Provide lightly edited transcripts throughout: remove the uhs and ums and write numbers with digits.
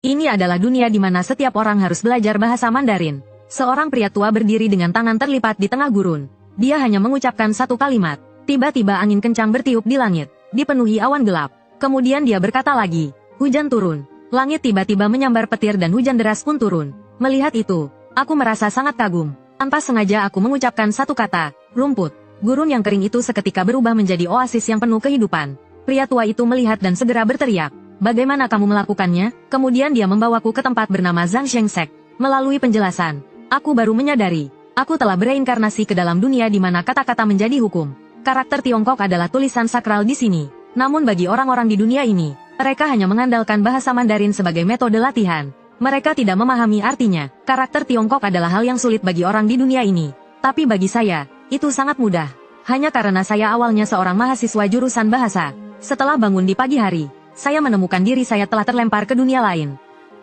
Ini adalah dunia di mana setiap orang harus belajar bahasa Mandarin. Seorang pria tua berdiri dengan tangan terlipat di tengah gurun. Dia hanya mengucapkan satu kalimat. Tiba-tiba angin kencang bertiup di langit, dipenuhi awan gelap. Kemudian dia berkata lagi, hujan turun. Langit tiba-tiba menyambar petir dan hujan deras pun turun. Melihat itu, aku merasa sangat kagum. Tanpa sengaja aku mengucapkan satu kata, rumput. Gurun yang kering itu seketika berubah menjadi oasis yang penuh kehidupan. Pria tua itu melihat dan segera berteriak, bagaimana kamu melakukannya? Kemudian dia membawaku ke tempat bernama Zhang Shengsek. Melalui penjelasan, aku baru menyadari, aku telah bereinkarnasi ke dalam dunia di mana kata-kata menjadi hukum. Karakter Tiongkok adalah tulisan sakral di sini. Namun bagi orang-orang di dunia ini, mereka hanya mengandalkan bahasa Mandarin sebagai metode latihan. Mereka tidak memahami artinya. Karakter Tiongkok adalah hal yang sulit bagi orang di dunia ini. Tapi bagi saya, itu sangat mudah. Hanya karena saya awalnya seorang mahasiswa jurusan bahasa. Setelah bangun di pagi hari, saya menemukan diri saya telah terlempar ke dunia lain.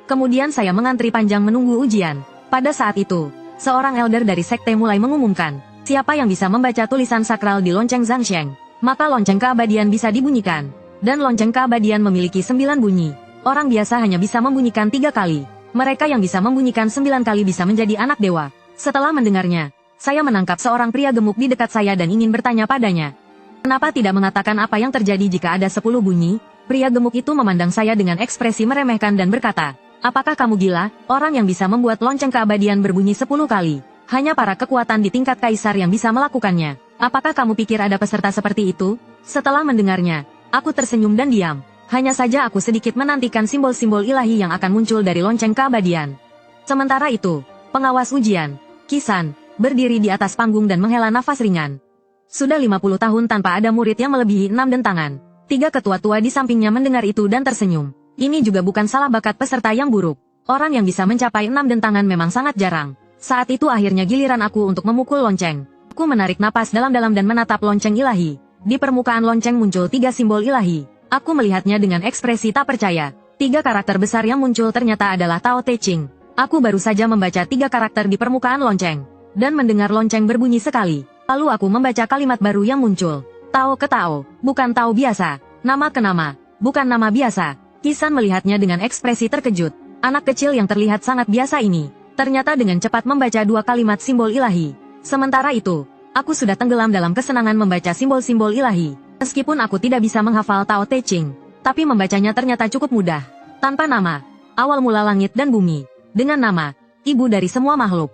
Kemudian saya mengantri panjang menunggu ujian. Pada saat itu, seorang elder dari sekte mulai mengumumkan, siapa yang bisa membaca tulisan sakral di lonceng Zhangsheng, maka lonceng keabadian bisa dibunyikan. Dan lonceng keabadian memiliki 9 bunyi. Orang biasa hanya bisa membunyikan 3 kali. Mereka yang bisa membunyikan 9 kali bisa menjadi anak dewa. Setelah mendengarnya, saya menangkap seorang pria gemuk di dekat saya dan ingin bertanya padanya. Kenapa tidak mengatakan apa yang terjadi jika ada 10 bunyi? Pria gemuk itu memandang saya dengan ekspresi meremehkan dan berkata, apakah kamu gila? Orang yang bisa membuat lonceng keabadian berbunyi 10 kali. Hanya para kekuatan di tingkat kaisar yang bisa melakukannya. Apakah kamu pikir ada peserta seperti itu? Setelah mendengarnya, aku tersenyum dan diam. Hanya saja aku sedikit menantikan simbol-simbol ilahi yang akan muncul dari lonceng keabadian. Sementara itu, pengawas ujian, Kisan, berdiri di atas panggung dan menghela nafas ringan. Sudah 50 tahun tanpa ada murid yang melebihi 6 dentangan. 3 ketua tua di sampingnya mendengar itu dan tersenyum. Ini juga bukan salah bakat peserta yang buruk. Orang yang bisa mencapai 6 dentangan memang sangat jarang. Saat itu akhirnya giliran aku untuk memukul lonceng. Aku menarik napas dalam-dalam dan menatap lonceng ilahi. Di permukaan lonceng muncul 3 simbol ilahi. Aku melihatnya dengan ekspresi tak percaya. 3 karakter besar yang muncul ternyata adalah Tao Te Ching. Aku baru saja membaca 3 karakter di permukaan lonceng. Dan mendengar lonceng berbunyi sekali. Lalu aku membaca kalimat baru yang muncul. Tao ke Tao, bukan Tao biasa. Nama ke nama, bukan nama biasa. Kisan melihatnya dengan ekspresi terkejut. Anak kecil yang terlihat sangat biasa ini, ternyata dengan cepat membaca 2 kalimat simbol ilahi. Sementara itu, aku sudah tenggelam dalam kesenangan membaca simbol-simbol ilahi. Meskipun aku tidak bisa menghafal Tao Te Ching, tapi membacanya ternyata cukup mudah. Tanpa nama, awal mula langit dan bumi. Dengan nama, ibu dari semua makhluk.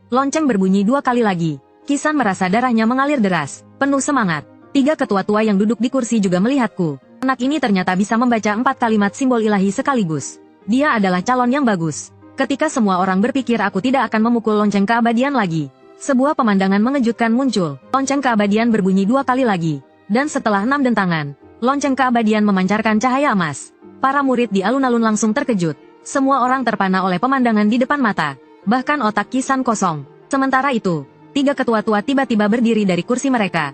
Lonceng berbunyi 2 kali lagi. Kisan merasa darahnya mengalir deras, penuh semangat. 3 ketua tua yang duduk di kursi juga melihatku. Anak ini ternyata bisa membaca 4 kalimat simbol ilahi sekaligus. Dia adalah calon yang bagus. Ketika semua orang berpikir aku tidak akan memukul lonceng keabadian lagi, sebuah pemandangan mengejutkan muncul. Lonceng keabadian berbunyi 2 kali lagi. Dan setelah 6 dentangan, lonceng keabadian memancarkan cahaya emas. Para murid di alun-alun langsung terkejut. Semua orang terpana oleh pemandangan di depan mata. Bahkan otak Kisan kosong. Sementara itu, 3 ketua tua tiba-tiba berdiri dari kursi mereka.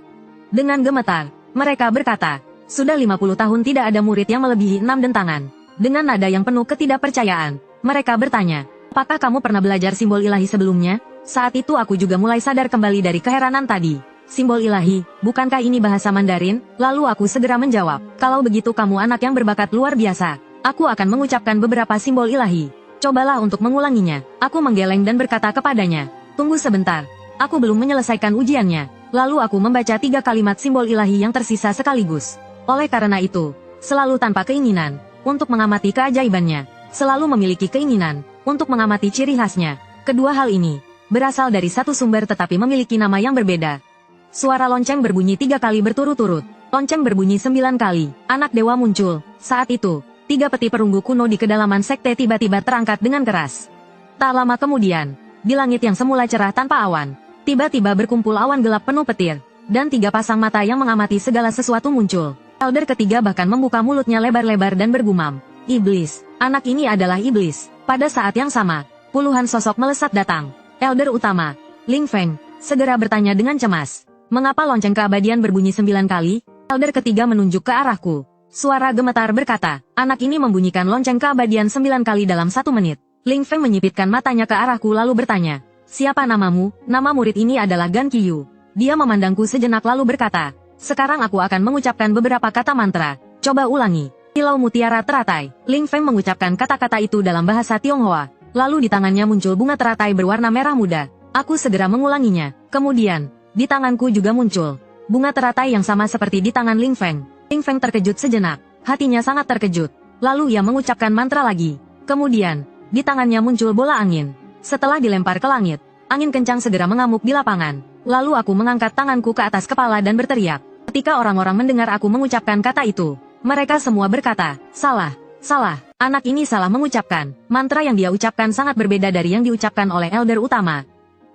Dengan gemetar, mereka berkata, sudah 50 tahun tidak ada murid yang melebihi 6 dentangan. Dengan nada yang penuh ketidakpercayaan, mereka bertanya, apakah kamu pernah belajar simbol ilahi sebelumnya? Saat itu aku juga mulai sadar kembali dari keheranan tadi. Simbol ilahi, bukankah ini bahasa Mandarin? Lalu aku segera menjawab, kalau begitu kamu anak yang berbakat luar biasa. Aku akan mengucapkan beberapa simbol ilahi. Cobalah untuk mengulanginya. Aku menggeleng dan berkata kepadanya, tunggu sebentar. Aku belum menyelesaikan ujiannya. Lalu aku membaca 3 kalimat simbol ilahi yang tersisa sekaligus. Oleh karena itu, selalu tanpa keinginan, untuk mengamati keajaibannya, selalu memiliki keinginan, untuk mengamati ciri khasnya. Kedua hal ini, berasal dari satu sumber tetapi memiliki nama yang berbeda. Suara lonceng berbunyi 3 kali berturut-turut. Lonceng berbunyi 9 kali. Anak dewa muncul. Saat itu, 3 peti perunggu kuno di kedalaman sekte tiba-tiba terangkat dengan keras. Tak lama kemudian, di langit yang semula cerah tanpa awan, tiba-tiba berkumpul awan gelap penuh petir, dan 3 pasang mata yang mengamati segala sesuatu muncul. Elder ketiga bahkan membuka mulutnya lebar-lebar dan bergumam, iblis, anak ini adalah iblis. Pada saat yang sama, puluhan sosok melesat datang. Elder utama, Ling Feng, segera bertanya dengan cemas, mengapa lonceng keabadian berbunyi 9 kali? Elder ketiga menunjuk ke arahku. Suara gemetar berkata, anak ini membunyikan lonceng keabadian 9 kali dalam 1 menit. Ling Feng menyipitkan matanya ke arahku lalu bertanya, siapa namamu? Nama murid ini adalah Gan Qiyu. Dia memandangku sejenak lalu berkata, sekarang aku akan mengucapkan beberapa kata mantra. Coba ulangi. Kilau mutiara teratai. Ling Feng mengucapkan kata-kata itu dalam bahasa Tionghoa. Lalu di tangannya muncul bunga teratai berwarna merah muda. Aku segera mengulanginya. Kemudian, di tanganku juga muncul bunga teratai yang sama seperti di tangan Ling Feng. Ling Feng terkejut sejenak. Hatinya sangat terkejut. Lalu ia mengucapkan mantra lagi. Kemudian, di tangannya muncul bola angin. Setelah dilempar ke langit, angin kencang segera mengamuk di lapangan. Lalu aku mengangkat tanganku ke atas kepala dan berteriak. Ketika orang-orang mendengar aku mengucapkan kata itu, mereka semua berkata, salah, salah, anak ini salah mengucapkan. Mantra yang dia ucapkan sangat berbeda dari yang diucapkan oleh elder utama.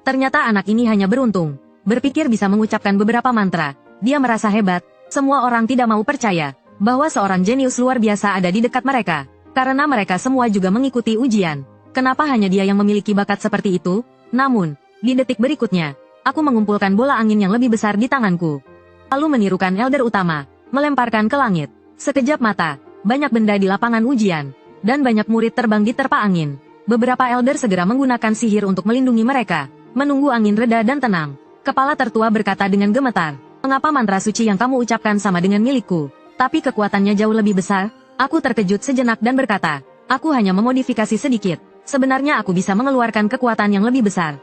Ternyata anak ini hanya beruntung. Berpikir bisa mengucapkan beberapa mantra. Dia merasa hebat. Semua orang tidak mau percaya bahwa seorang jenius luar biasa ada di dekat mereka. Karena mereka semua juga mengikuti ujian. Kenapa hanya dia yang memiliki bakat seperti itu? Namun, di detik berikutnya, aku mengumpulkan bola angin yang lebih besar di tanganku. Lalu menirukan elder utama, melemparkan ke langit. Sekejap mata, banyak benda di lapangan ujian, dan banyak murid terbang di terpa angin. Beberapa elder segera menggunakan sihir untuk melindungi mereka, menunggu angin reda dan tenang. Kepala tertua berkata dengan gemetar, mengapa mantra suci yang kamu ucapkan sama dengan milikku, tapi kekuatannya jauh lebih besar? Aku terkejut sejenak dan berkata, aku hanya memodifikasi sedikit. Sebenarnya aku bisa mengeluarkan kekuatan yang lebih besar.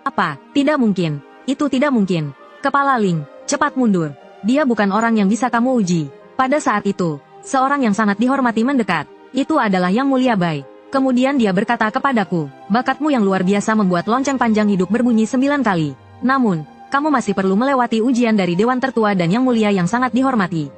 Apa? Tidak mungkin. Itu tidak mungkin. Kepala Ling, cepat mundur. Dia bukan orang yang bisa kamu uji. Pada saat itu, seorang yang sangat dihormati mendekat. Itu adalah Yang Mulia Bai. Kemudian dia berkata kepadaku, bakatmu yang luar biasa membuat lonceng panjang hidup berbunyi 9 kali. Namun, kamu masih perlu melewati ujian dari Dewan Tertua dan Yang Mulia yang sangat dihormati.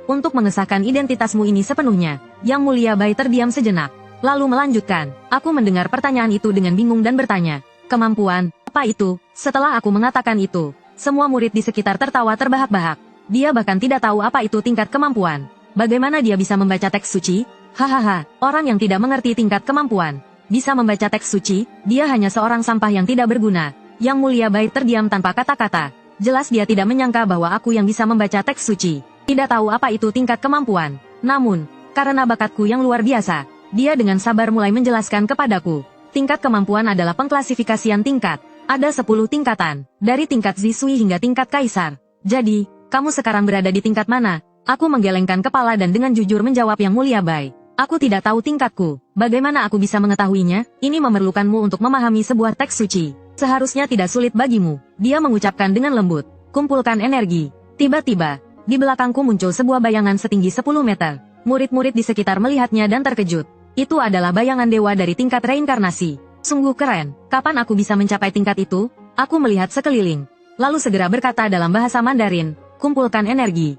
Untuk mengesahkan identitasmu ini sepenuhnya, Yang Mulia Bai terdiam sejenak. Lalu melanjutkan, aku mendengar pertanyaan itu dengan bingung dan bertanya, kemampuan, apa itu? Setelah aku mengatakan itu, semua murid di sekitar tertawa terbahak-bahak. Dia bahkan tidak tahu apa itu tingkat kemampuan. Bagaimana dia bisa membaca teks suci? Hahaha, orang yang tidak mengerti tingkat kemampuan. Bisa membaca teks suci, dia hanya seorang sampah yang tidak berguna. Yang Mulia Bai terdiam tanpa kata-kata. Jelas dia tidak menyangka bahwa aku yang bisa membaca teks suci. Tidak tahu apa itu tingkat kemampuan. Namun, karena bakatku yang luar biasa, dia dengan sabar mulai menjelaskan kepadaku. Tingkat kemampuan adalah pengklasifikasian tingkat. Ada 10 tingkatan, dari tingkat Zisui hingga tingkat Kaisar. Jadi, kamu sekarang berada di tingkat mana? Aku menggelengkan kepala dan dengan jujur menjawab Yang Mulia Bai. Aku tidak tahu tingkatku. Bagaimana aku bisa mengetahuinya? Ini memerlukanmu untuk memahami sebuah teks suci. Seharusnya tidak sulit bagimu. Dia mengucapkan dengan lembut. Kumpulkan energi. Tiba-tiba, di belakangku muncul sebuah bayangan setinggi 10 meter. Murid-murid di sekitar melihatnya dan terkejut. Itu adalah bayangan dewa dari tingkat reinkarnasi. Sungguh keren. Kapan aku bisa mencapai tingkat itu? Aku melihat sekeliling. Lalu segera berkata dalam bahasa Mandarin, kumpulkan energi.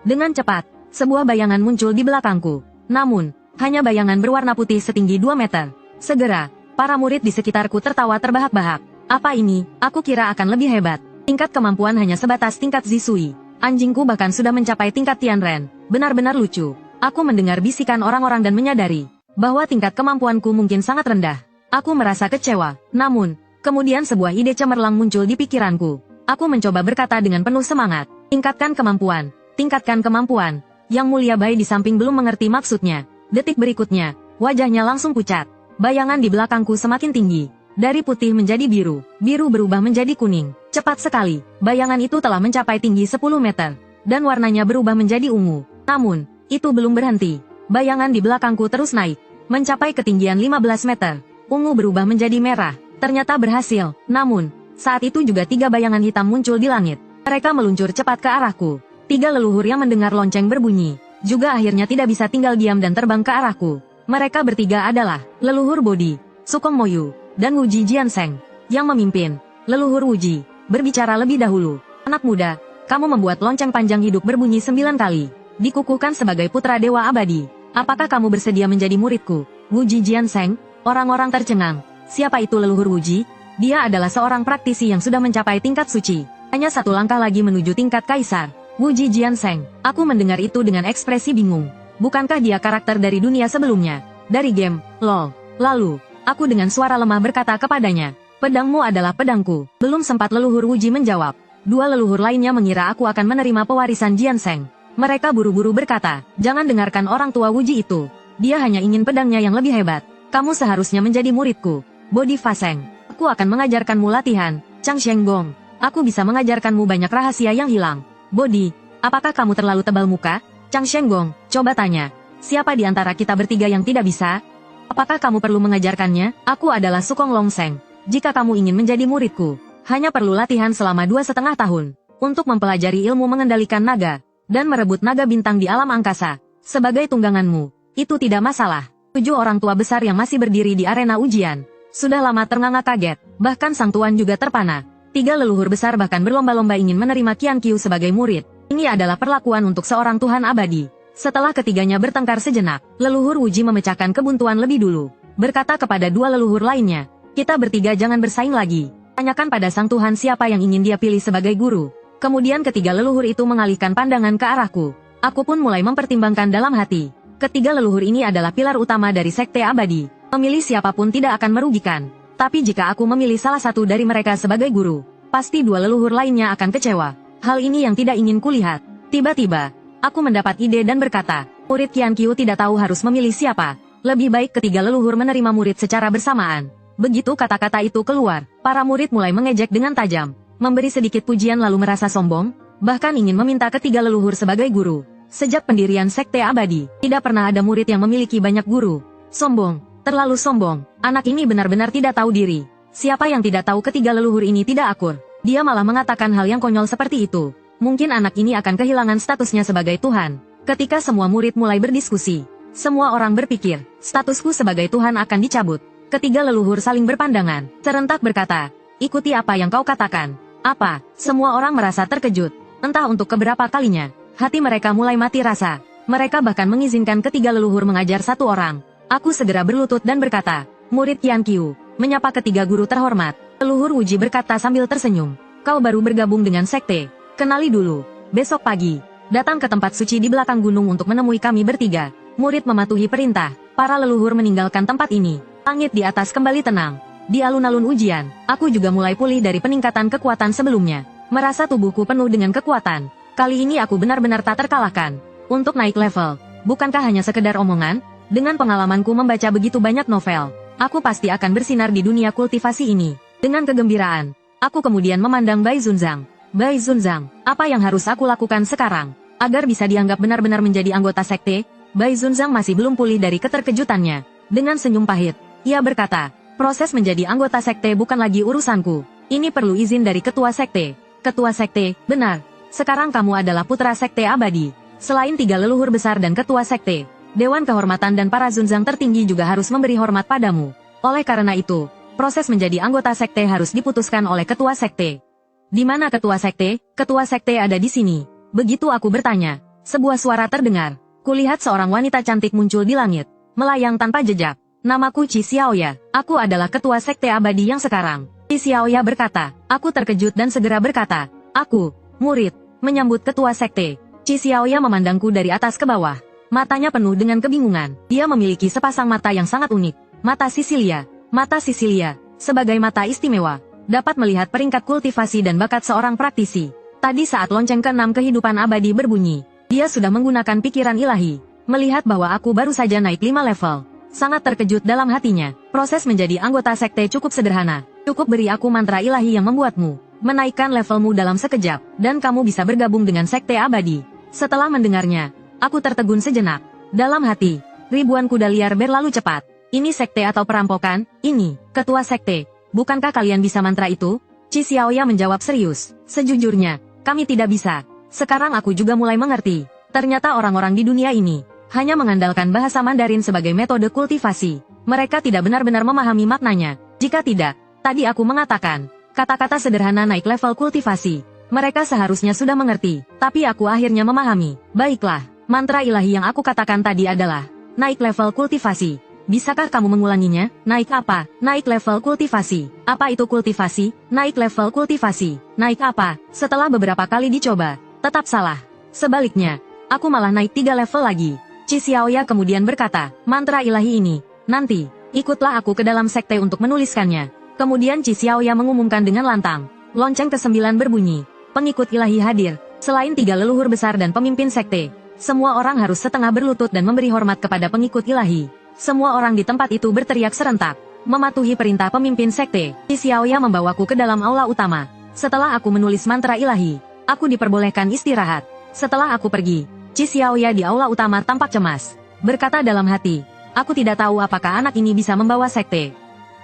Dengan cepat, sebuah bayangan muncul di belakangku. Namun, hanya bayangan berwarna putih setinggi 2 meter. Segera, para murid di sekitarku tertawa terbahak-bahak. Apa ini? Aku kira akan lebih hebat. Tingkat kemampuan hanya sebatas tingkat Zisui. Anjingku bahkan sudah mencapai tingkat Tianren. Benar-benar lucu. Aku mendengar bisikan orang-orang dan menyadari bahwa tingkat kemampuanku mungkin sangat rendah. Aku merasa kecewa. Namun, kemudian sebuah ide cemerlang muncul di pikiranku. Aku mencoba berkata dengan penuh semangat. Tingkatkan kemampuan. Tingkatkan kemampuan. Yang Mulia Bai di samping belum mengerti maksudnya. Detik berikutnya, wajahnya langsung pucat. Bayangan di belakangku semakin tinggi. Dari putih menjadi biru. Biru berubah menjadi kuning. Cepat sekali, bayangan itu telah mencapai tinggi 10 meter. Dan warnanya berubah menjadi ungu. Namun, itu belum berhenti. Bayangan di belakangku terus naik. Mencapai ketinggian 15 meter. Ungu berubah menjadi merah. Ternyata berhasil. Namun, saat itu juga 3 bayangan hitam muncul di langit. Mereka meluncur cepat ke arahku. 3 leluhur yang mendengar lonceng berbunyi. Juga akhirnya tidak bisa tinggal diam dan terbang ke arahku. Mereka bertiga adalah leluhur Bodi, Sukong Moyu, dan Wuji Jianseng. Yang memimpin, leluhur Wuji, berbicara lebih dahulu. Anak muda, kamu membuat lonceng panjang hidup berbunyi 9 kali. Dikukuhkan sebagai putra dewa abadi. Apakah kamu bersedia menjadi muridku? Wuji Jianseng, orang-orang tercengang. Siapa itu leluhur Wuji? Dia adalah seorang praktisi yang sudah mencapai tingkat suci. Hanya 1 langkah lagi menuju tingkat kaisar. Wuji Jianseng, aku mendengar itu dengan ekspresi bingung. Bukankah dia karakter dari dunia sebelumnya? Dari game, LOL. Lalu, aku dengan suara lemah berkata kepadanya, pedangmu adalah pedangku. Belum sempat leluhur Wuji menjawab. 2 leluhur lainnya mengira aku akan menerima pewarisan Jianseng. Mereka buru-buru berkata, jangan dengarkan orang tua Wuji itu. Dia hanya ingin pedangnya yang lebih hebat. Kamu seharusnya menjadi muridku. Bodi Faseng. Aku akan mengajarkanmu latihan. Chang Shenggong. Aku bisa mengajarkanmu banyak rahasia yang hilang. Bodi, apakah kamu terlalu tebal muka? Chang Shenggong, coba tanya. Siapa di antara kita bertiga yang tidak bisa? Apakah kamu perlu mengajarkannya? Aku adalah Sukong Longseng. Jika kamu ingin menjadi muridku, hanya perlu latihan selama 2,5 tahun untuk mempelajari ilmu mengendalikan naga dan merebut naga bintang di alam angkasa. Sebagai tungganganmu, itu tidak masalah. 7 orang tua besar yang masih berdiri di arena ujian sudah lama ternganga kaget, bahkan sang tuan juga terpana. 3 leluhur besar bahkan berlomba-lomba ingin menerima Qian Qiu sebagai murid. Ini adalah perlakuan untuk seorang Tuhan abadi. Setelah ketiganya bertengkar sejenak, leluhur Wuji memecahkan kebuntuan lebih dulu. Berkata kepada 2 leluhur lainnya, kita bertiga jangan bersaing lagi. Tanyakan pada sang Tuhan siapa yang ingin dia pilih sebagai guru. Kemudian ketiga leluhur itu mengalihkan pandangan ke arahku. Aku pun mulai mempertimbangkan dalam hati. Ketiga leluhur ini adalah pilar utama dari Sekte Abadi. Memilih siapapun tidak akan merugikan. Tapi jika aku memilih salah satu dari mereka sebagai guru, pasti 2 leluhur lainnya akan kecewa. Hal ini yang tidak ingin kulihat. Tiba-tiba, aku mendapat ide dan berkata, murid Qian Qiu tidak tahu harus memilih siapa. Lebih baik ketiga leluhur menerima murid secara bersamaan. Begitu kata-kata itu keluar, para murid mulai mengejek dengan tajam, memberi sedikit pujian lalu merasa sombong, bahkan ingin meminta ketiga leluhur sebagai guru. Sejak pendirian Sekte Abadi, tidak pernah ada murid yang memiliki banyak guru. Sombong, terlalu sombong, anak ini benar-benar tidak tahu diri. Siapa yang tidak tahu ketiga leluhur ini tidak akur? Dia malah mengatakan hal yang konyol seperti itu. Mungkin anak ini akan kehilangan statusnya sebagai Tuhan. Ketika semua murid mulai berdiskusi, semua orang berpikir, statusku sebagai Tuhan akan dicabut. Ketiga leluhur saling berpandangan, serentak berkata, ikuti apa yang kau katakan. Apa? Semua orang merasa terkejut. Entah untuk keberapa kalinya, hati mereka mulai mati rasa. Mereka bahkan mengizinkan ketiga leluhur mengajar satu orang. Aku segera berlutut dan berkata, murid Qian Qiu, menyapa ketiga guru terhormat. Leluhur Wuji berkata sambil tersenyum, kau baru bergabung dengan sekte. Kenali dulu. Besok pagi, datang ke tempat suci di belakang gunung untuk menemui kami bertiga. Murid mematuhi perintah. Para leluhur meninggalkan tempat ini. Langit di atas kembali tenang. Di alun-alun ujian, aku juga mulai pulih dari peningkatan kekuatan sebelumnya. Merasa tubuhku penuh dengan kekuatan. Kali ini aku benar-benar tak terkalahkan. Untuk naik level, bukankah hanya sekedar omongan? Dengan pengalamanku membaca begitu banyak novel, aku pasti akan bersinar di dunia kultivasi ini. Dengan kegembiraan, aku kemudian memandang Bai Zunzang. Bai Zunzang, apa yang harus aku lakukan sekarang? Agar bisa dianggap benar-benar menjadi anggota sekte, Bai Zunzang masih belum pulih dari keterkejutannya. Dengan senyum pahit, ia berkata, proses menjadi anggota sekte bukan lagi urusanku. Ini perlu izin dari ketua sekte. Ketua sekte, benar. Sekarang kamu adalah putra sekte abadi. Selain 3 leluhur besar dan ketua sekte, Dewan Kehormatan dan para Zunzang tertinggi juga harus memberi hormat padamu. Oleh karena itu, proses menjadi anggota sekte harus diputuskan oleh ketua sekte. Di mana ketua sekte? Ketua sekte ada di sini. Begitu aku bertanya, sebuah suara terdengar. Kulihat seorang wanita cantik muncul di langit, melayang tanpa jejak. Namaku Qi Xiaoya. Aku adalah ketua sekte abadi yang sekarang. Qi Xiaoya berkata. Aku terkejut dan segera berkata, aku, murid, menyambut ketua sekte. Qi Xiaoya memandangku dari atas ke bawah. Matanya penuh dengan kebingungan. Dia memiliki sepasang mata yang sangat unik. Mata Sisilia. Mata Sisilia, sebagai mata istimewa, dapat melihat peringkat kultivasi dan bakat seorang praktisi. Tadi saat lonceng ke-6 kehidupan abadi berbunyi, dia sudah menggunakan pikiran ilahi. Melihat bahwa aku baru saja naik 5 level, sangat terkejut dalam hatinya. Proses menjadi anggota sekte cukup sederhana. Cukup beri aku mantra ilahi yang membuatmu menaikkan levelmu dalam sekejap, dan kamu bisa bergabung dengan sekte abadi. Setelah mendengarnya, aku tertegun sejenak. Dalam hati, ribuan kuda liar berlalu cepat. Ini sekte atau perampokan? Ini, ketua sekte. Bukankah kalian bisa mantra itu? Qi Xiaoya menjawab serius. Sejujurnya, kami tidak bisa. Sekarang aku juga mulai mengerti. Ternyata orang-orang di dunia ini hanya mengandalkan bahasa Mandarin sebagai metode kultivasi. Mereka tidak benar-benar memahami maknanya. Jika tidak, tadi aku mengatakan, kata-kata sederhana naik level kultivasi. Mereka seharusnya sudah mengerti, tapi aku akhirnya memahami. Baiklah, mantra ilahi yang aku katakan tadi adalah naik level kultivasi. Bisakah kamu mengulanginya? Naik apa? Naik level kultivasi. Apa itu kultivasi? Naik level kultivasi. Naik apa? Setelah beberapa kali dicoba, tetap salah. Sebaliknya, aku malah naik 3 level lagi. Qi Xiaoya kemudian berkata, mantra ilahi ini, nanti, ikutlah aku ke dalam sekte untuk menuliskannya. Kemudian Qi Xiaoya mengumumkan dengan lantang. Lonceng ke-9 berbunyi. Pengikut ilahi hadir. Selain 3 leluhur besar dan pemimpin sekte, semua orang harus setengah berlutut dan memberi hormat kepada pengikut ilahi. Semua orang di tempat itu berteriak serentak, mematuhi perintah pemimpin sekte. Qi Xiaoya membawaku ke dalam aula utama. Setelah aku menulis mantra ilahi, aku diperbolehkan istirahat. Setelah aku pergi, Qi Xiaoya di aula utama tampak cemas. berkata dalam hati. Aku tidak tahu apakah anak ini bisa membawa sekte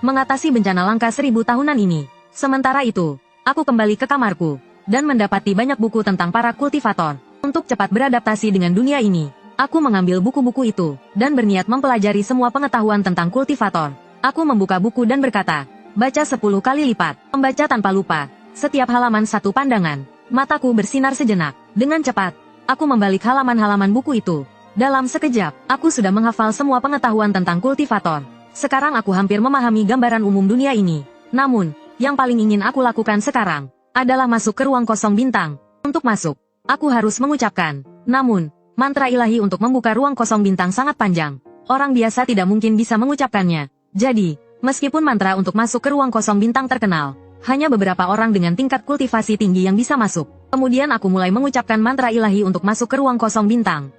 mengatasi bencana langka 1000 tahunan ini. Sementara itu, aku kembali ke kamarku, dan mendapati banyak buku tentang para kultivator. Untuk cepat beradaptasi dengan dunia ini, aku mengambil buku-buku itu, dan berniat mempelajari semua pengetahuan tentang kultivator. Aku membuka buku dan berkata, baca 10 kali lipat, membaca tanpa lupa. Setiap halaman satu pandangan. Mataku bersinar sejenak. Dengan cepat, aku membalik halaman-halaman buku itu. Dalam sekejap, aku sudah menghafal semua pengetahuan tentang kultivator. Sekarang aku hampir memahami gambaran umum dunia ini. Namun, yang paling ingin aku lakukan sekarang adalah masuk ke ruang kosong bintang. Untuk masuk, aku harus mengucapkan. Namun, mantra ilahi untuk membuka ruang kosong bintang sangat panjang. Orang biasa tidak mungkin bisa mengucapkannya. Jadi, meskipun mantra untuk masuk ke ruang kosong bintang terkenal, hanya beberapa orang dengan tingkat kultivasi tinggi yang bisa masuk. Kemudian aku mulai mengucapkan mantra ilahi untuk masuk ke ruang kosong bintang.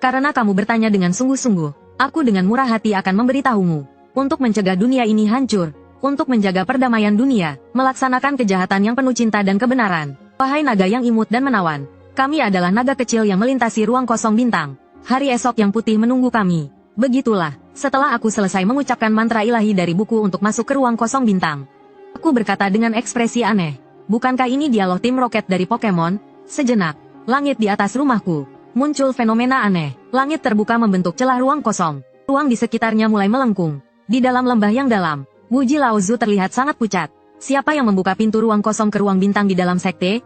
Karena kamu bertanya dengan sungguh-sungguh, aku dengan murah hati akan memberitahumu. Untuk mencegah dunia ini hancur, untuk menjaga perdamaian dunia, melaksanakan kejahatan yang penuh cinta dan kebenaran. Wahai naga yang imut dan menawan, kami adalah naga kecil yang melintasi ruang kosong bintang. Hari esok yang putih menunggu kami. Begitulah, setelah aku selesai mengucapkan mantra ilahi dari buku untuk masuk ke ruang kosong bintang, aku berkata dengan ekspresi aneh, bukankah ini dialog tim roket dari Pokemon? Sejenak, langit di atas rumahku muncul fenomena aneh. Langit terbuka membentuk celah ruang kosong. Ruang di sekitarnya mulai melengkung. Di dalam lembah yang dalam, Wuji Laozu terlihat sangat pucat. Siapa yang membuka pintu ruang kosong ke ruang bintang di dalam sekte?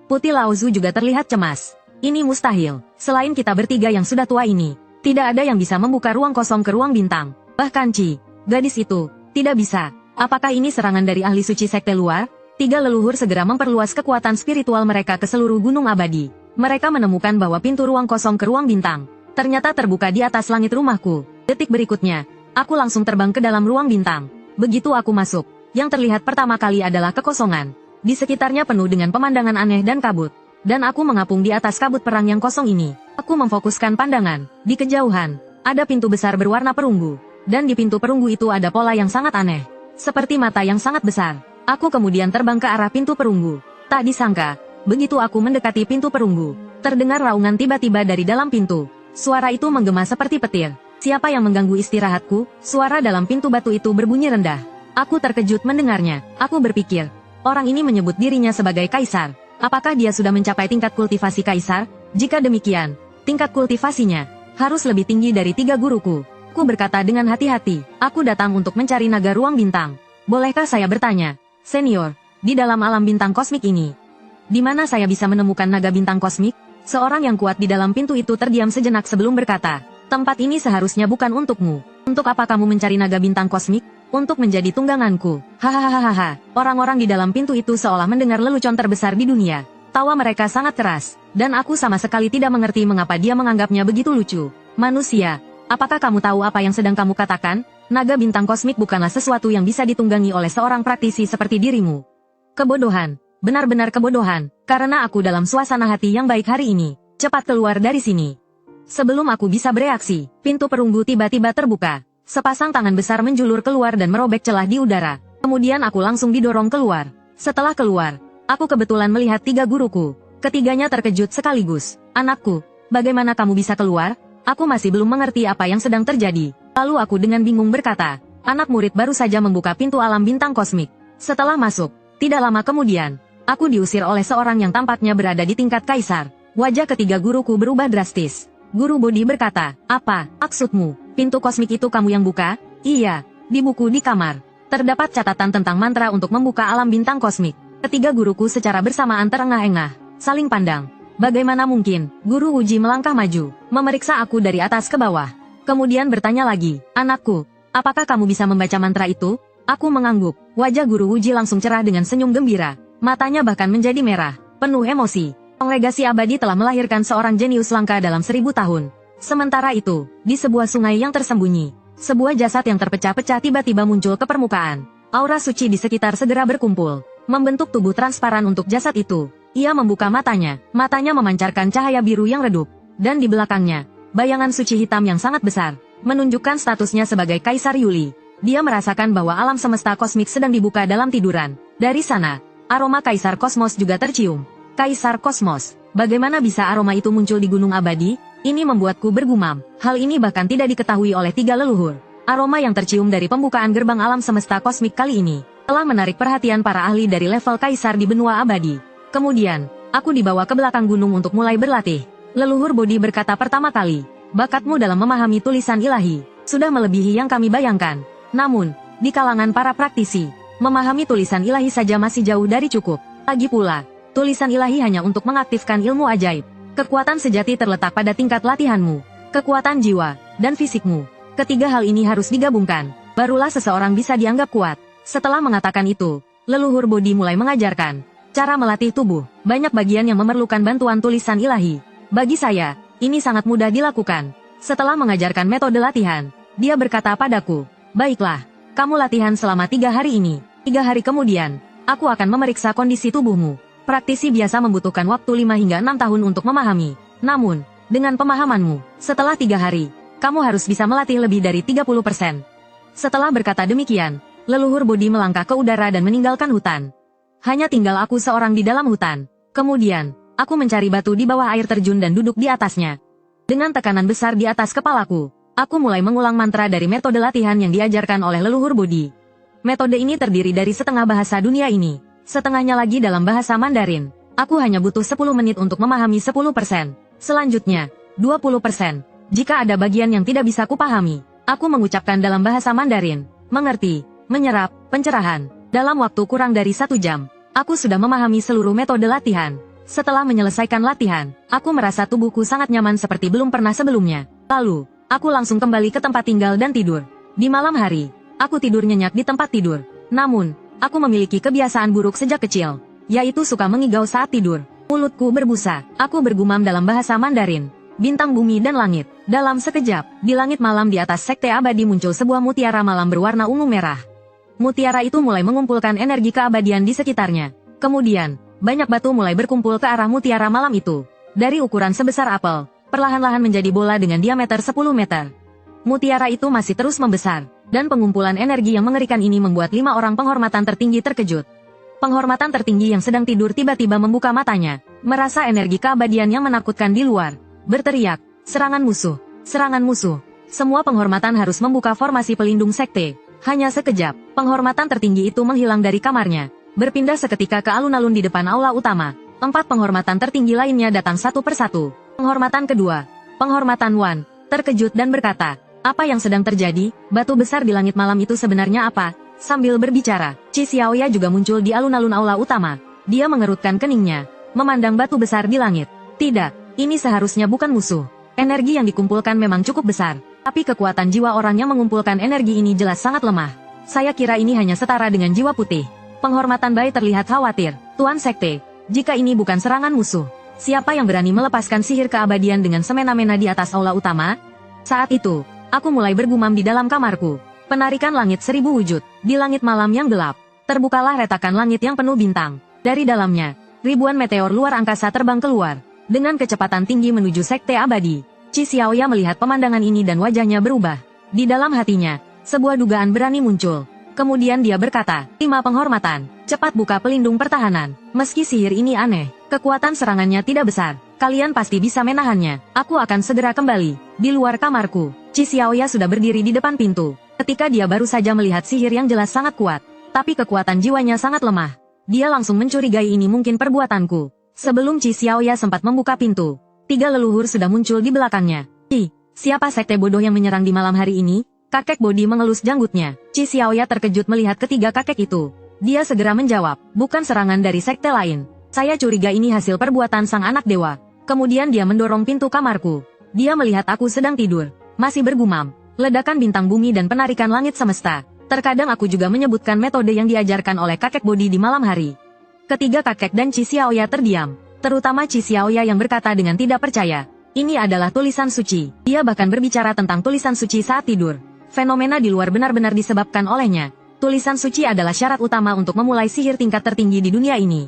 Putih Laozu juga terlihat cemas. Ini mustahil. Selain kita bertiga yang sudah tua ini, tidak ada yang bisa membuka ruang kosong ke ruang bintang. Bahkan Ci, gadis itu, tidak bisa. Apakah ini serangan dari ahli suci sekte luar? Tiga leluhur segera memperluas kekuatan spiritual mereka ke seluruh gunung abadi. Mereka menemukan bahwa pintu ruang kosong ke ruang bintang ternyata terbuka di atas langit rumahku. Detik berikutnya, aku langsung terbang ke dalam ruang bintang. Begitu aku masuk, yang terlihat pertama kali adalah kekosongan. Di sekitarnya penuh dengan pemandangan aneh dan kabut. Dan aku mengapung di atas kabut perang yang kosong ini. Aku memfokuskan pandangan. Di kejauhan, ada pintu besar berwarna perunggu. Dan di pintu perunggu itu ada pola yang sangat aneh. Seperti mata yang sangat besar. Aku kemudian terbang ke arah pintu perunggu. Tak disangka, begitu aku mendekati pintu perunggu, terdengar raungan tiba-tiba dari dalam pintu. Suara itu menggema seperti petir. Siapa yang mengganggu istirahatku? Suara dalam pintu batu itu berbunyi rendah. Aku terkejut mendengarnya. Aku berpikir, orang ini menyebut dirinya sebagai kaisar. Apakah dia sudah mencapai tingkat kultivasi kaisar? Jika demikian, tingkat kultivasinya harus lebih tinggi dari 3 guruku. Aku berkata dengan hati-hati, aku datang untuk mencari naga ruang bintang. Bolehkah saya bertanya, senior, di dalam alam bintang kosmik ini, di mana saya bisa menemukan naga bintang kosmik? Seorang yang kuat di dalam pintu itu terdiam sejenak sebelum berkata, tempat ini seharusnya bukan untukmu. Untuk apa kamu mencari naga bintang kosmik? Untuk menjadi tungganganku. Hahaha. Orang-orang di dalam pintu itu seolah mendengar lelucon terbesar di dunia. Tawa mereka sangat keras, dan aku sama sekali tidak mengerti mengapa dia menganggapnya begitu lucu. Manusia, apakah kamu tahu apa yang sedang kamu katakan? Naga bintang kosmik bukanlah sesuatu yang bisa ditunggangi oleh seorang praktisi seperti dirimu. Kebodohan. Benar-benar kebodohan, karena aku dalam suasana hati yang baik hari ini. Cepat keluar dari sini. Sebelum aku bisa bereaksi, pintu perunggu tiba-tiba terbuka. Sepasang tangan besar menjulur keluar dan merobek celah di udara. Kemudian aku langsung didorong keluar. Setelah keluar, aku kebetulan melihat 3 guruku. Ketiganya terkejut sekaligus. Anakku, bagaimana kamu bisa keluar? Aku masih belum mengerti apa yang sedang terjadi. Lalu aku dengan bingung berkata, anak murid baru saja membuka pintu alam bintang kosmik. Setelah masuk, tidak lama kemudian, aku diusir oleh seorang yang tampaknya berada di tingkat kaisar. Wajah ketiga guruku berubah drastis. Guru Bodhi berkata, apa maksudmu? Pintu kosmik itu kamu yang buka? Iya, di buku di kamar. Terdapat catatan tentang mantra untuk membuka alam bintang kosmik. Ketiga guruku secara bersamaan terengah-engah, saling pandang. Bagaimana mungkin? Guru Uji melangkah maju, memeriksa aku dari atas ke bawah. Kemudian bertanya lagi, anakku, apakah kamu bisa membaca mantra itu? Aku mengangguk. Wajah Guru Uji langsung cerah dengan senyum gembira. Matanya bahkan menjadi merah, penuh emosi. Legasi abadi telah melahirkan seorang jenius langka dalam 1000 tahun. Sementara itu, di sebuah sungai yang tersembunyi, sebuah jasad yang terpecah-pecah tiba-tiba muncul ke permukaan. Aura suci di sekitar segera berkumpul, membentuk tubuh transparan untuk jasad itu. Ia membuka matanya memancarkan cahaya biru yang redup. Dan di belakangnya, bayangan suci hitam yang sangat besar, menunjukkan statusnya sebagai Kaisar Yuli. Dia merasakan bahwa alam semesta kosmik sedang dibuka dalam tiduran. Dari sana, aroma Kaisar Kosmos juga tercium. Kaisar Kosmos, bagaimana bisa aroma itu muncul di Gunung Abadi? Ini membuatku bergumam. Hal ini bahkan tidak diketahui oleh tiga leluhur. Aroma yang tercium dari pembukaan gerbang alam semesta kosmik kali ini telah menarik perhatian para ahli dari level kaisar di benua abadi. Kemudian, aku dibawa ke belakang gunung untuk mulai berlatih. Leluhur Bodhi berkata pertama kali, bakatmu dalam memahami tulisan ilahi sudah melebihi yang kami bayangkan. Namun, di kalangan para praktisi, memahami tulisan ilahi saja masih jauh dari cukup. Lagi pula, tulisan ilahi hanya untuk mengaktifkan ilmu ajaib. Kekuatan sejati terletak pada tingkat latihanmu, kekuatan jiwa, dan fisikmu. Ketiga hal ini harus digabungkan, barulah seseorang bisa dianggap kuat. Setelah mengatakan itu, leluhur Bodhi mulai mengajarkan cara melatih tubuh. Banyak bagian yang memerlukan bantuan tulisan ilahi. Bagi saya, ini sangat mudah dilakukan. Setelah mengajarkan metode latihan, dia berkata padaku, baiklah, kamu latihan selama 3 hari ini. 3 hari kemudian, aku akan memeriksa kondisi tubuhmu. Praktisi biasa membutuhkan waktu 5 hingga 6 tahun untuk memahami. Namun, dengan pemahamanmu, setelah 3 hari, kamu harus bisa melatih lebih dari 30%. Setelah berkata demikian, leluhur Bodhi melangkah ke udara dan meninggalkan hutan. Hanya tinggal aku seorang di dalam hutan. Kemudian, aku mencari batu di bawah air terjun dan duduk di atasnya. Dengan tekanan besar di atas kepalaku, aku mulai mengulang mantra dari metode latihan yang diajarkan oleh leluhur Bodhi. Metode ini terdiri dari setengah bahasa dunia ini, setengahnya lagi dalam bahasa Mandarin. Aku hanya butuh 10 menit untuk memahami 10%. Selanjutnya, 20%. Jika ada bagian yang tidak bisa kupahami, aku mengucapkan dalam bahasa Mandarin, mengerti, menyerap, pencerahan. Dalam waktu kurang dari 1 jam, aku sudah memahami seluruh metode latihan. Setelah menyelesaikan latihan, aku merasa tubuhku sangat nyaman seperti belum pernah sebelumnya. Lalu, aku langsung kembali ke tempat tinggal dan tidur. Di malam hari, aku tidur nyenyak di tempat tidur. Namun, aku memiliki kebiasaan buruk sejak kecil, yaitu suka mengigau saat tidur. Mulutku berbusa, aku bergumam dalam bahasa Mandarin. Bintang bumi dan langit. Dalam sekejap, di langit malam di atas sekte abadi muncul sebuah mutiara malam berwarna ungu merah. Mutiara itu mulai mengumpulkan energi keabadian di sekitarnya. Kemudian, banyak batu mulai berkumpul ke arah mutiara malam itu. Dari ukuran sebesar apel, perlahan-lahan menjadi bola dengan diameter 10 meter. Mutiara itu masih terus membesar, dan pengumpulan energi yang mengerikan ini membuat 5 orang penghormatan tertinggi terkejut. Penghormatan tertinggi yang sedang tidur tiba-tiba membuka matanya, merasa energi keabadian yang menakutkan di luar. Berteriak, serangan musuh, serangan musuh. Semua penghormatan harus membuka formasi pelindung sekte. Hanya sekejap, penghormatan tertinggi itu menghilang dari kamarnya, berpindah seketika ke alun-alun di depan aula utama. 4 penghormatan tertinggi lainnya datang satu persatu. Penghormatan kedua, penghormatan Wan, terkejut dan berkata, apa yang sedang terjadi? Batu besar di langit malam itu sebenarnya apa? Sambil berbicara, Qi Xiaoya juga muncul di alun-alun aula utama. Dia mengerutkan keningnya, memandang batu besar di langit. Tidak. Ini seharusnya bukan musuh. Energi yang dikumpulkan memang cukup besar, tapi kekuatan jiwa orang yang mengumpulkan energi ini jelas sangat lemah. Saya kira ini hanya setara dengan jiwa putih. Penghormatan Bai terlihat khawatir. Tuan Sekte, jika ini bukan serangan musuh, siapa yang berani melepaskan sihir keabadian dengan semena-mena di atas aula utama? Saat itu, aku mulai bergumam di dalam kamarku. Penarikan langit 1000 wujud. Di langit malam yang gelap, terbukalah retakan langit yang penuh bintang. Dari dalamnya, ribuan meteor luar angkasa terbang keluar dengan kecepatan tinggi menuju sekte abadi. Qi Xiaoya melihat pemandangan ini dan wajahnya berubah. Di dalam hatinya, sebuah dugaan berani muncul. Kemudian dia berkata, 5 penghormatan, cepat buka pelindung pertahanan. Meski sihir ini aneh, kekuatan serangannya tidak besar. Kalian pasti bisa menahannya. Aku akan segera kembali. Di luar kamarku, Qi Xiaoya sudah berdiri di depan pintu. Ketika dia baru saja melihat sihir yang jelas sangat kuat, tapi kekuatan jiwanya sangat lemah. Dia langsung mencurigai ini mungkin perbuatanku. Sebelum Qi Xiaoya sempat membuka pintu, 3 leluhur sudah muncul di belakangnya. Siapa sekte bodoh yang menyerang di malam hari ini? Kakek Bodhi mengelus janggutnya. Qi Xiaoya terkejut melihat ketiga kakek itu. Dia segera menjawab, bukan serangan dari sekte lain. Saya curiga ini hasil perbuatan sang anak dewa. Kemudian dia mendorong pintu kamarku. Dia melihat aku sedang tidur, masih bergumam. Ledakan bintang bumi dan penarikan langit semesta. Terkadang aku juga menyebutkan metode yang diajarkan oleh kakek Bodhi di malam hari. Ketiga kakek dan Qi Xiaoya terdiam, terutama Qi Xiaoya yang berkata dengan tidak percaya. Ini adalah tulisan suci. Dia bahkan berbicara tentang tulisan suci saat tidur. Fenomena di luar benar-benar disebabkan olehnya. Tulisan suci adalah syarat utama untuk memulai sihir tingkat tertinggi di dunia ini.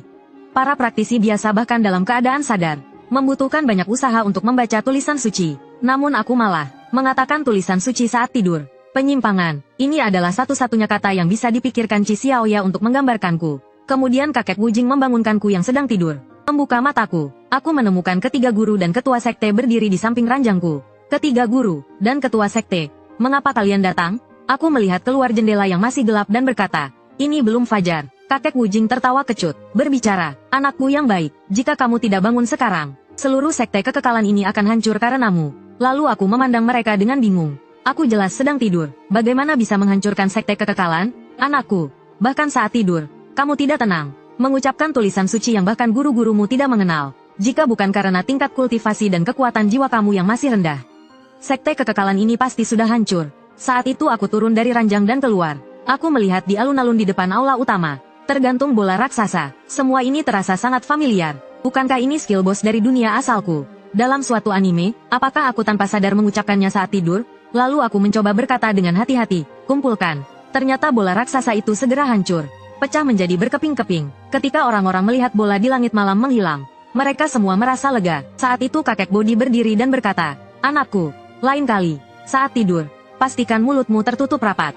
Para praktisi biasa bahkan dalam keadaan sadar, membutuhkan banyak usaha untuk membaca tulisan suci. Namun aku malah mengatakan tulisan suci saat tidur. Penyimpangan, ini adalah satu-satunya kata yang bisa dipikirkan Qi Xiaoya untuk menggambarkanku. Kemudian kakek Wu Jing membangunkanku yang sedang tidur. Membuka mataku, aku menemukan ketiga guru dan ketua sekte berdiri di samping ranjangku. Ketiga guru dan ketua sekte, mengapa kalian datang? Aku melihat keluar jendela yang masih gelap dan berkata, ini belum fajar. Kakek Wujing tertawa kecut, berbicara, anakku yang baik, jika kamu tidak bangun sekarang, seluruh sekte kekekalan ini akan hancur karenamu. Lalu aku memandang mereka dengan bingung. Aku jelas sedang tidur, bagaimana bisa menghancurkan sekte kekekalan? Anakku, bahkan saat tidur, kamu tidak tenang. Mengucapkan tulisan suci yang bahkan guru-gurumu tidak mengenal, jika bukan karena tingkat kultivasi dan kekuatan jiwa kamu yang masih rendah. Sekte kekekalan ini pasti sudah hancur. Saat itu aku turun dari ranjang dan keluar. Aku melihat di alun-alun di depan aula utama, tergantung bola raksasa. Semua ini terasa sangat familiar. Bukankah ini skill boss dari dunia asalku? Dalam suatu anime, apakah aku tanpa sadar mengucapkannya saat tidur? Lalu aku mencoba berkata dengan hati-hati, kumpulkan. Ternyata bola raksasa itu segera hancur, pecah menjadi berkeping-keping. Ketika orang-orang melihat bola di langit malam menghilang, mereka semua merasa lega. Saat itu kakek Bodi berdiri dan berkata, anakku, lain kali, saat tidur, pastikan mulutmu tertutup rapat,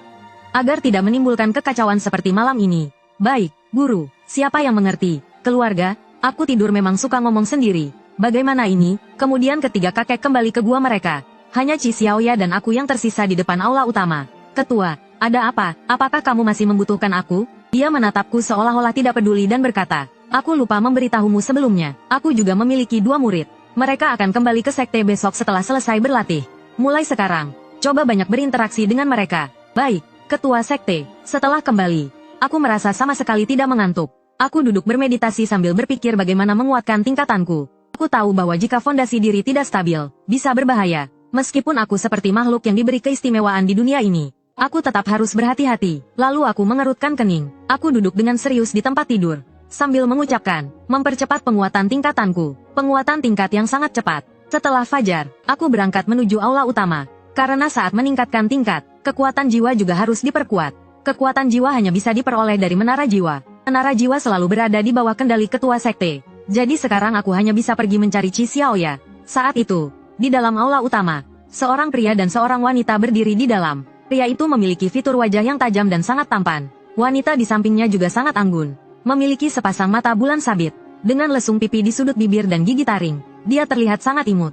agar tidak menimbulkan kekacauan seperti malam ini. Baik, guru, siapa yang mengerti? Keluarga, aku tidur memang suka ngomong sendiri. Bagaimana ini? Kemudian ketiga kakek kembali ke gua mereka. Hanya Chi Xiaoya dan aku yang tersisa di depan aula utama. Ketua, ada apa? Apakah kamu masih membutuhkan aku? Dia menatapku seolah-olah tidak peduli dan berkata, aku lupa memberitahumu sebelumnya. Aku juga memiliki 2 murid. Mereka akan kembali ke sekte besok setelah selesai berlatih. Mulai sekarang, coba banyak berinteraksi dengan mereka. Baik, ketua sekte. Setelah kembali, aku merasa sama sekali tidak mengantuk. Aku duduk bermeditasi sambil berpikir bagaimana menguatkan tingkatanku. Aku tahu bahwa jika fondasi diri tidak stabil, bisa berbahaya. Meskipun aku seperti makhluk yang diberi keistimewaan di dunia ini, aku tetap harus berhati-hati. Lalu aku mengerutkan kening. Aku duduk dengan serius di tempat tidur, sambil mengucapkan, mempercepat penguatan tingkatanku. Penguatan tingkat yang sangat cepat. Setelah fajar, aku berangkat menuju aula utama. Karena saat meningkatkan tingkat, kekuatan jiwa juga harus diperkuat. Kekuatan jiwa hanya bisa diperoleh dari menara jiwa. Menara jiwa selalu berada di bawah kendali ketua sekte. Jadi sekarang aku hanya bisa pergi mencari Chi Xiaoya. Saat itu, di dalam aula utama, seorang pria dan seorang wanita berdiri di dalam. Pria itu memiliki fitur wajah yang tajam dan sangat tampan. Wanita di sampingnya juga sangat anggun. Memiliki sepasang mata bulan sabit, dengan lesung pipi di sudut bibir dan gigi taring. Dia terlihat sangat imut.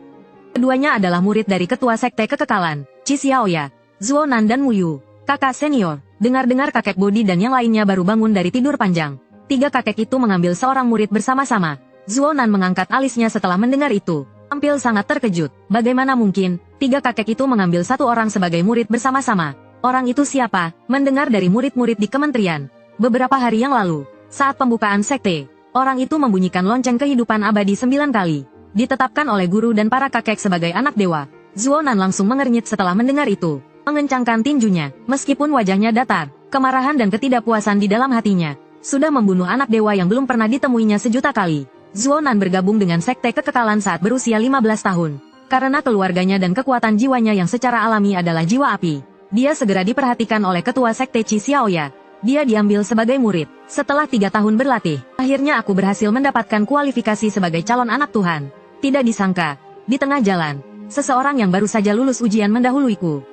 Keduanya adalah murid dari ketua sekte kekekalan, Chi Xiaoya, Zuonan dan Muyu, kakak senior. Dengar-dengar kakek Bodi dan yang lainnya baru bangun dari tidur panjang. 3 kakek itu mengambil seorang murid bersama-sama. Zuonan mengangkat alisnya setelah mendengar itu. Tampil sangat terkejut. Bagaimana mungkin, 3 kakek itu mengambil 1 orang sebagai murid bersama-sama? Orang itu siapa? Mendengar dari murid-murid di kementerian. Beberapa hari yang lalu, saat pembukaan sekte, orang itu membunyikan lonceng kehidupan abadi 9 kali. Ditetapkan oleh guru dan para kakek sebagai anak dewa. Zuonan langsung mengernyit setelah mendengar itu. Mengencangkan tinjunya, meskipun wajahnya datar, kemarahan dan ketidakpuasan di dalam hatinya, sudah membunuh anak dewa yang belum pernah ditemuinya sejuta kali. Zuonan bergabung dengan sekte kekekalan saat berusia 15 tahun. Karena keluarganya dan kekuatan jiwanya yang secara alami adalah jiwa api, dia segera diperhatikan oleh ketua sekte Chi Xiaoya. Dia diambil sebagai murid. Setelah 3 tahun berlatih, akhirnya aku berhasil mendapatkan kualifikasi sebagai calon anak Tuhan. Tidak disangka, di tengah jalan, seseorang yang baru saja lulus ujian mendahuluiku.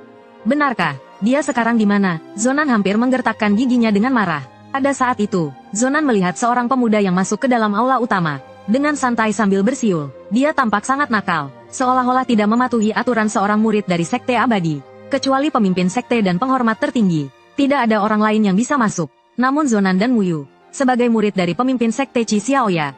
Benarkah? Dia sekarang di mana? Zonan hampir menggertakkan giginya dengan marah. Pada saat itu, Zonan melihat seorang pemuda yang masuk ke dalam aula utama. Dengan santai sambil bersiul, dia tampak sangat nakal, seolah-olah tidak mematuhi aturan seorang murid dari sekte abadi. Kecuali pemimpin sekte dan penghormat tertinggi, tidak ada orang lain yang bisa masuk. Namun Zonan dan Muyu, sebagai murid dari pemimpin sekte Chi Xiaoya,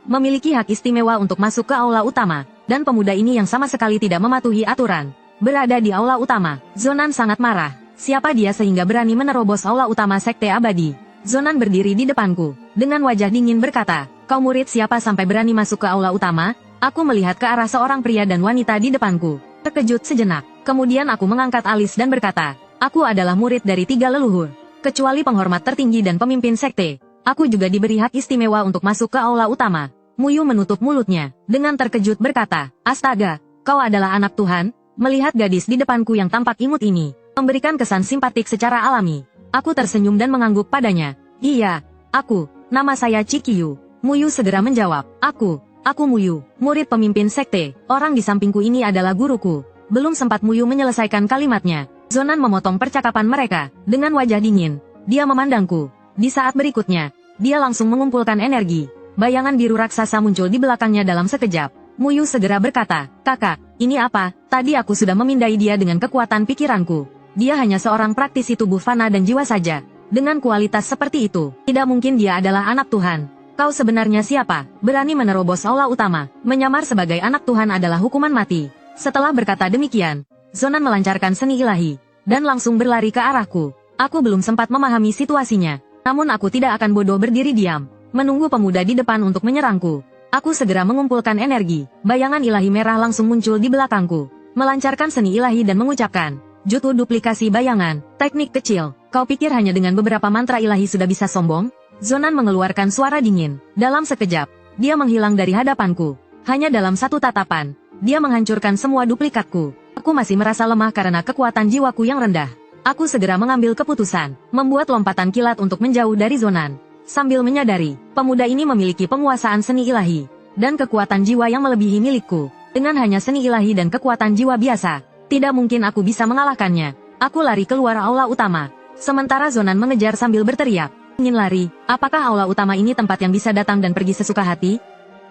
memiliki hak istimewa untuk masuk ke aula utama. Dan pemuda ini yang sama sekali tidak mematuhi aturan, berada di aula utama. Zonan sangat marah. Siapa dia sehingga berani menerobos aula utama sekte abadi? Zonan berdiri di depanku, dengan wajah dingin berkata, kau murid siapa sampai berani masuk ke aula utama? Aku melihat ke arah seorang pria dan wanita di depanku, terkejut sejenak. Kemudian aku mengangkat alis dan berkata, aku adalah murid dari 3 leluhur. Kecuali penghormat tertinggi dan pemimpin sekte, aku juga diberi hak istimewa untuk masuk ke aula utama. Muyu menutup mulutnya, dengan terkejut berkata, astaga, kau adalah anak Tuhan? Melihat gadis di depanku yang tampak imut ini, memberikan kesan simpatik secara alami. Aku tersenyum dan mengangguk padanya. Iya, aku, nama saya Cikiyu. Muyu segera menjawab, aku Muyu, murid pemimpin sekte. Orang di sampingku ini adalah guruku. Belum sempat Muyu menyelesaikan kalimatnya, Zonan memotong percakapan mereka. Dengan wajah dingin, dia memandangku. Di saat berikutnya, dia langsung mengumpulkan energi. bayangan biru raksasa muncul di belakangnya dalam sekejap. Muyu segera berkata, "Kakak, ini apa? Tadi aku sudah memindai dia dengan kekuatan pikiranku. Dia hanya seorang praktisi tubuh fana dan jiwa saja. Dengan kualitas seperti itu, tidak mungkin dia adalah anak Tuhan. Kau sebenarnya siapa? Berani menerobos aula utama. Menyamar sebagai anak Tuhan adalah hukuman mati." Setelah berkata demikian, Zonan melancarkan seni ilahi, dan langsung berlari ke arahku. Aku belum sempat memahami situasinya. Namun aku tidak akan bodoh berdiri diam, menunggu pemuda di depan untuk menyerangku. Aku segera mengumpulkan energi. Bayangan ilahi merah langsung muncul di belakangku, melancarkan seni ilahi dan mengucapkan, "Jutsu duplikasi bayangan, teknik kecil. Kau pikir hanya dengan beberapa mantra ilahi sudah bisa sombong?" Zonan mengeluarkan suara dingin. Dalam sekejap, dia menghilang dari hadapanku. Hanya dalam satu tatapan, dia menghancurkan semua duplikatku. Aku masih merasa lemah karena kekuatan jiwaku yang rendah. Aku segera mengambil keputusan, membuat lompatan kilat untuk menjauh dari Zonan. Sambil menyadari, pemuda ini memiliki penguasaan seni ilahi, dan kekuatan jiwa yang melebihi milikku. Dengan hanya seni ilahi dan kekuatan jiwa biasa, tidak mungkin aku bisa mengalahkannya. Aku lari keluar aula utama. Sementara Zonan mengejar sambil berteriak, "Ingin lari? Apakah aula utama ini tempat yang bisa datang dan pergi sesuka hati?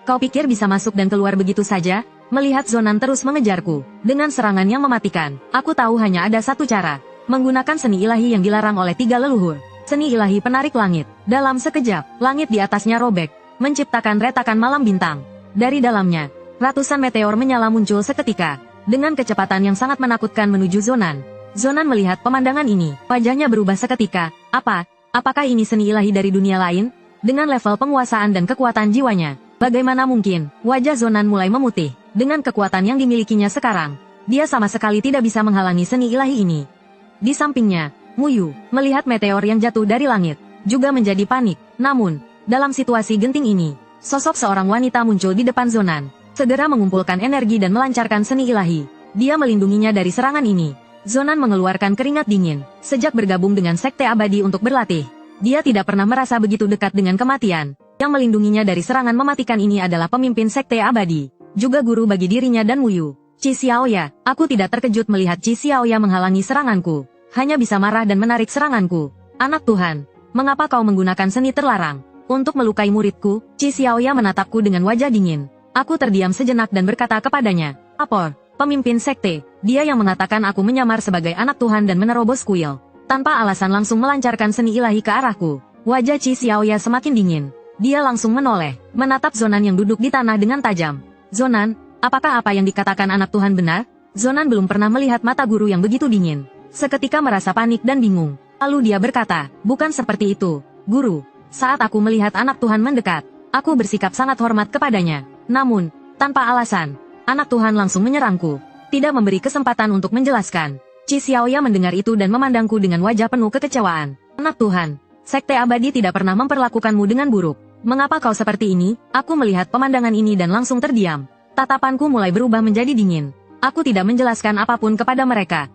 Kau pikir bisa masuk dan keluar begitu saja?" Melihat Zonan terus mengejarku, dengan serangan yang mematikan, aku tahu hanya ada satu cara. Menggunakan seni ilahi yang dilarang oleh 3 leluhur. Seni ilahi penarik langit. Dalam sekejap, langit di atasnya robek, menciptakan retakan malam bintang. Dari dalamnya, ratusan meteor menyala muncul seketika, dengan kecepatan yang sangat menakutkan menuju Zonan. Zonan melihat pemandangan ini, wajahnya berubah seketika. Apakah ini seni ilahi dari dunia lain? Dengan level penguasaan dan kekuatan jiwanya, bagaimana mungkin? Wajah Zonan mulai memutih. Dengan kekuatan yang dimilikinya sekarang, dia sama sekali tidak bisa menghalangi seni ilahi ini. Di sampingnya, Muyu, melihat meteor yang jatuh dari langit, juga menjadi panik. Namun, dalam situasi genting ini, sosok seorang wanita muncul di depan Zonan, segera mengumpulkan energi dan melancarkan seni ilahi. Dia melindunginya dari serangan ini. Zonan mengeluarkan keringat dingin. Sejak bergabung dengan Sekte Abadi untuk berlatih, dia tidak pernah merasa begitu dekat dengan kematian. Yang melindunginya dari serangan mematikan ini adalah pemimpin Sekte Abadi, juga guru bagi dirinya dan Muyu. Qi Xiaoya, aku tidak terkejut melihat Qi Xiaoya menghalangi seranganku. Hanya bisa marah dan menarik seranganku. Anak Tuhan, mengapa kau menggunakan seni terlarang untuk melukai muridku? Qi Xiaoya menatapku dengan wajah dingin. Aku terdiam sejenak dan berkata kepadanya, "Apor, pemimpin sekte, dia yang mengatakan aku menyamar sebagai anak Tuhan dan menerobos kuil." Tanpa alasan langsung melancarkan seni ilahi ke arahku. Wajah Qi Xiaoya semakin dingin. Dia langsung menoleh, menatap Zonan yang duduk di tanah dengan tajam. "Zonan, apakah apa yang dikatakan anak Tuhan benar?" Zonan belum pernah melihat mata guru yang begitu dingin. Seketika merasa panik dan bingung. Lalu dia berkata, "Bukan seperti itu, Guru. Saat aku melihat anak Tuhan mendekat, aku bersikap sangat hormat kepadanya. Namun, tanpa alasan, anak Tuhan langsung menyerangku. Tidak memberi kesempatan untuk menjelaskan." Qi Xiaoya mendengar itu dan memandangku dengan wajah penuh kekecewaan. "Anak Tuhan, Sekte Abadi tidak pernah memperlakukanmu dengan buruk. Mengapa kau seperti ini?" Aku melihat pemandangan ini dan langsung terdiam. Tatapanku mulai berubah menjadi dingin. Aku tidak menjelaskan apapun kepada mereka.